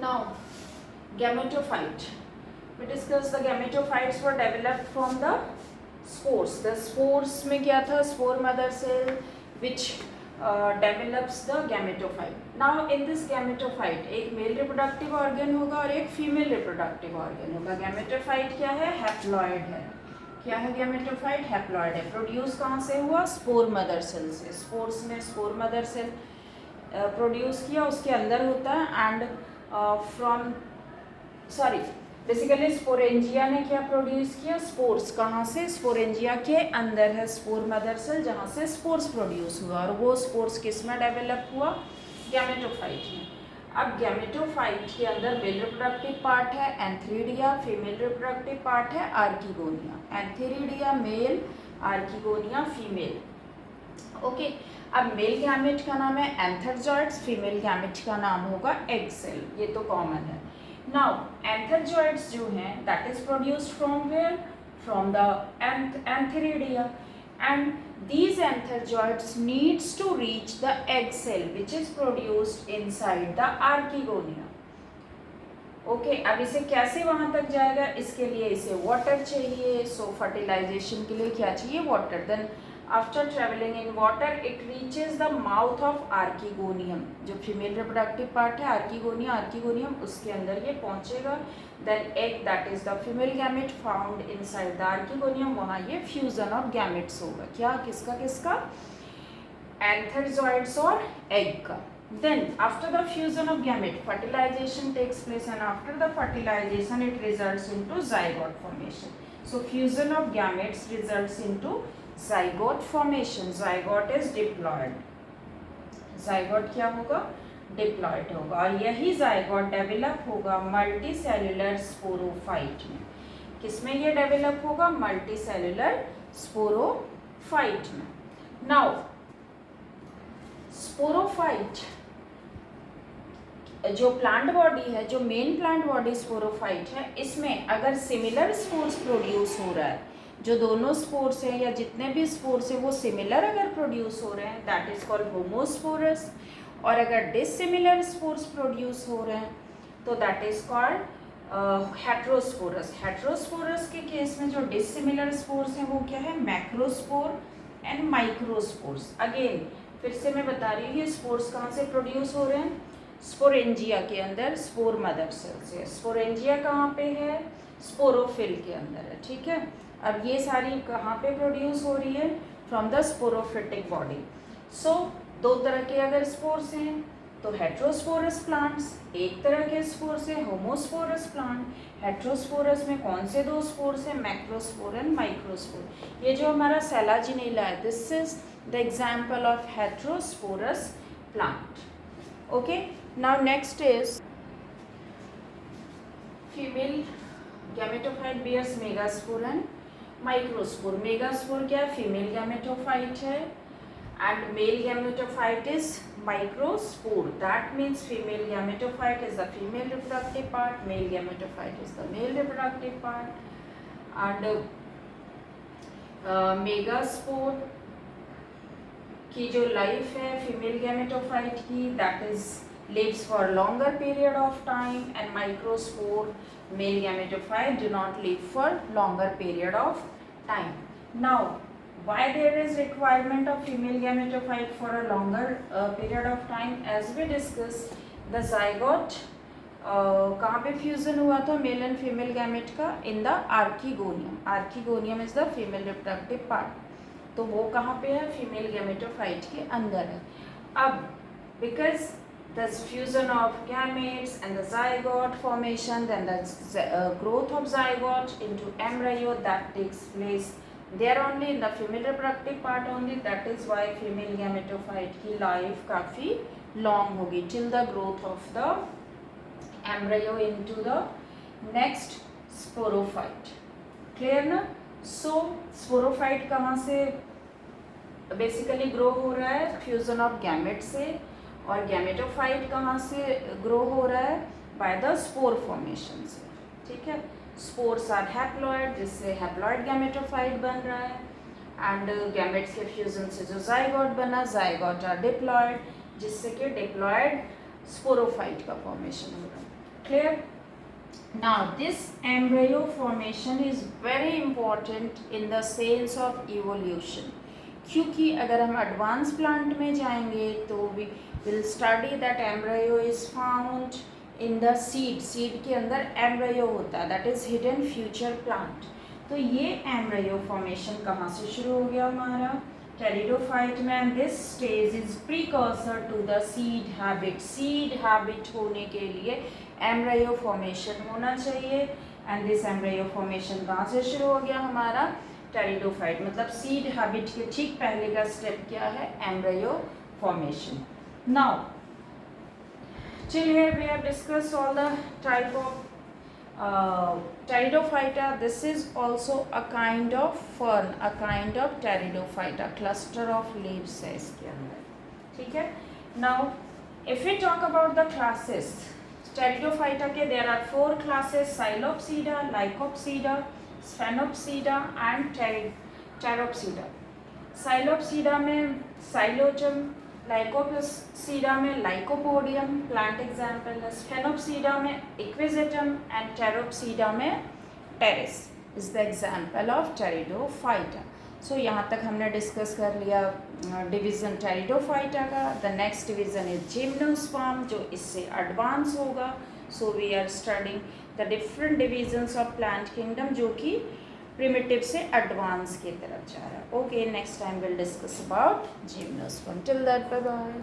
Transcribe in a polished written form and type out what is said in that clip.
Now, gametophyte. We discussed the gametophytes were developed from the spores. The spores में क्या था? Spore mother cell which develops the gametophyte. Now in this gametophyte एक male reproductive organ होगा और एक female reproductive organ होगा. Gametophyte क्या है? Haploid है. क्या है gametophyte? Haploid है. Produce कहाँ से हुआ? Spore mother cell से. Spores में spore mother cell प्रोड्यूस किया, उसके अंदर होता है एंड बेसिकली स्पोरेंजिया ने क्या प्रोड्यूस किया? स्पोर्स. कहाँ से? स्पोरेंजिया के अंदर है स्पोर मदर सेल जहाँ से स्पोर्स प्रोड्यूस हुआ और वो स्पोर्स किस में डेवलप हुआ? गैमेटोफाइट में. अब गैमेटोफाइट के अंदर मेल रिप्रोडक्टिव पार्ट है एंथेरिडिया, फीमेल रिप्रोडक्टिव पार्ट है archegonia. Antheridia male, archegonia female. Okay. अब मेल गैमेट का नाम है एंथरजॉइड्स, फीमेल गैमेट का नाम होगा एग सेल. ये तो कॉमन है. नाउ एंथरजॉइड्स जो हैं that is produced from where? From the antheridia. And these antherizoids needs to reach the egg cell which is produced inside the archegonia. Okay. अब इसे कैसे वहां तक जाएगा? इसके लिए इसे वाटर चाहिए. सो फर्टिलाइजेशन के लिए क्या चाहिए? Water. Then after travelling in water it reaches the mouth of archegonium. जो फीमेल रिप्रोडक्टिव पार्ट है आर्किगोनिया, आर्किगोनियम उसके अंदर ये पहुंचेगा. Then egg that is the female gamete found inside the archegonium. वहाँ ये फ्यूजन ऑफ गैमेट्स होगा. क्या? किसका किसका? एंथरजॉइड्स और एग का. Then after the fusion of gamete, fertilization takes place, and after the fertilization it results into zygote formation. So fusion of gametes results into zygote formation. Zygote is diploid. Zygote क्या होगा? Diploid होगा. और यही zygote develop होगा multicellular sporophyte में. किसमें ये develop होगा? मल्टीसेलुलर स्पोरोफाइट में. नाउ स्पोरोफाइट जो प्लांट बॉडी है, जो मेन प्लांट बॉडी स्पोरोफाइट है, इसमें अगर सिमिलर स्पोर्स प्रोड्यूस हो रहा है, जो दोनों स्पोर्स हैं या जितने भी स्पोर्स हैं वो सिमिलर अगर प्रोड्यूस हो रहे हैं दैट इज कॉल्ड होमोस्पोरस. और अगर डिसिमिलर स्पोर्स प्रोड्यूस हो रहे हैं तो that is called heterosporous. Heterosporous के केस में जो डिसिमिलर स्पोर्स हैं वो क्या है? मैक्रोस्पोर एंड माइक्रोस्पोर्स. अगेन फिर से मैं बता रही हूँ ये स्पोर्स कहाँ से प्रोड्यूस हो रहे हैं? स्पोरेंजिया के अंदर स्पोर मदर सेल से. स्पोरेंजिया कहाँ पे है? स्पोरोफिल के अंदर है. ठीक है. अब ये सारी कहाँ पे प्रोड्यूस हो रही है? From the sporophytic body. So दो तरह के अगर स्पोर्स हैं तो हेट्रोस्पोरस प्लांट्स, एक तरह के स्पोर्स है होमोस्पोरस प्लांट. हेट्रोस्पोरस में कौन से दो स्पोर्स हैं? मैक्रोस्पोर एंड माइक्रोस्पोर. ये जो हमारा सेलाजिनेला है this is the example of heterosporous plant. Okay. Now next is female gametophyte bears megaspore and microspore. Megaspore क्या है? Female gametophyte है and male gametophyte is microspore. That means female gametophyte is the female reproductive part, male gametophyte is the male reproductive part. And megaspore की जो life है female gametophyte की that is lives for longer period of time, and microspore male gametophyte do not live for longer period of time. Now why there is requirement of female gametophyte for a longer period of time? As we discussed the zygote कहाँ पे fusion हुआ था male and female gamete का? In the archegonium. Archegonium is the female reproductive part. तो वो कहाँ पे है? फीमेल गैमेटोफाइट के अंदर है. अब because the fusion of gametes and the zygote formation, then the growth of zygote into embryo that takes place there only in the female reproductive part only. That is why female gametophyte की life काफ़ी long होगी till the growth of the embryo into the next sporophyte. Clear ना? So sporophyte कहाँ से basically grow हो रहा है? Fusion of gamete से. और गैमेटोफाइट कहाँ से ग्रो हो रहा है? बाय द स्पोर फॉर्मेशन से. ठीक है. स्पोर्स आर हैप्लॉइड जिससे हैप्लॉइड गैमेटोफाइट बन रहा है एंड गैमेट्स के फ्यूजन से जो जाइगोट बना जाइगोट आर डिप्लॉइड जिससे कि डिप्लॉइड स्पोरोफाइट का फॉर्मेशन हो रहा है. Clear? Now this embryo formation is very important in the sense of evolution, क्योंकि अगर हम एडवांस प्लांट में जाएंगे तो we will study that embryo is found in the seed, seed के अंदर एम्ब्रायो होता है, that is hidden future plant. तो ये एम्ब्रायो फॉर्मेशन कहाँ से शुरू हो गया हमारा? टेरिडोफाइट में, and this stage is precursor to the seed habit. Seed habit होने के लिए एम्ब्रायो फॉर्मेशन होना चाहिए, एंड दिस एम्ब्रायो फॉर्मेशन कहाँ से शुरू हो गया हमारा? टेरिडोफाइट। मतलब सीड हैबिट के ठीक पहले का स्टेप क्या है? Embryo formation. Now till here we have discussed all the type of pteridophyta. This is also a kind of fern, a kind of pteridophyta, cluster of leaves है इसके अंदर, ठीक है। Now if we talk about the classes, pteridophyta के there are 4 classes: Psilopsida, Lycopsida, Sphenopsida and Pteropsida। Psilopsida में Xylojum, Lycopsida में Lycopodium, plant example है। Sphenopsida में इक्विजिटम एंड टेरोप्सीडा में Pteris is the example of Pteridophyta. So यहाँ तक हमने discuss कर लिया डिवीज़न टेरिडोफाइटा का। The next division is gymnosperm, जो इससे एडवांस होगा। So we are studying the different divisions of plant kingdom, जो कि प्रिमिटिव से एडवांस की तरफ जा रहा है। Okay, next time will discuss about gymnosperm. Till that, bye bye.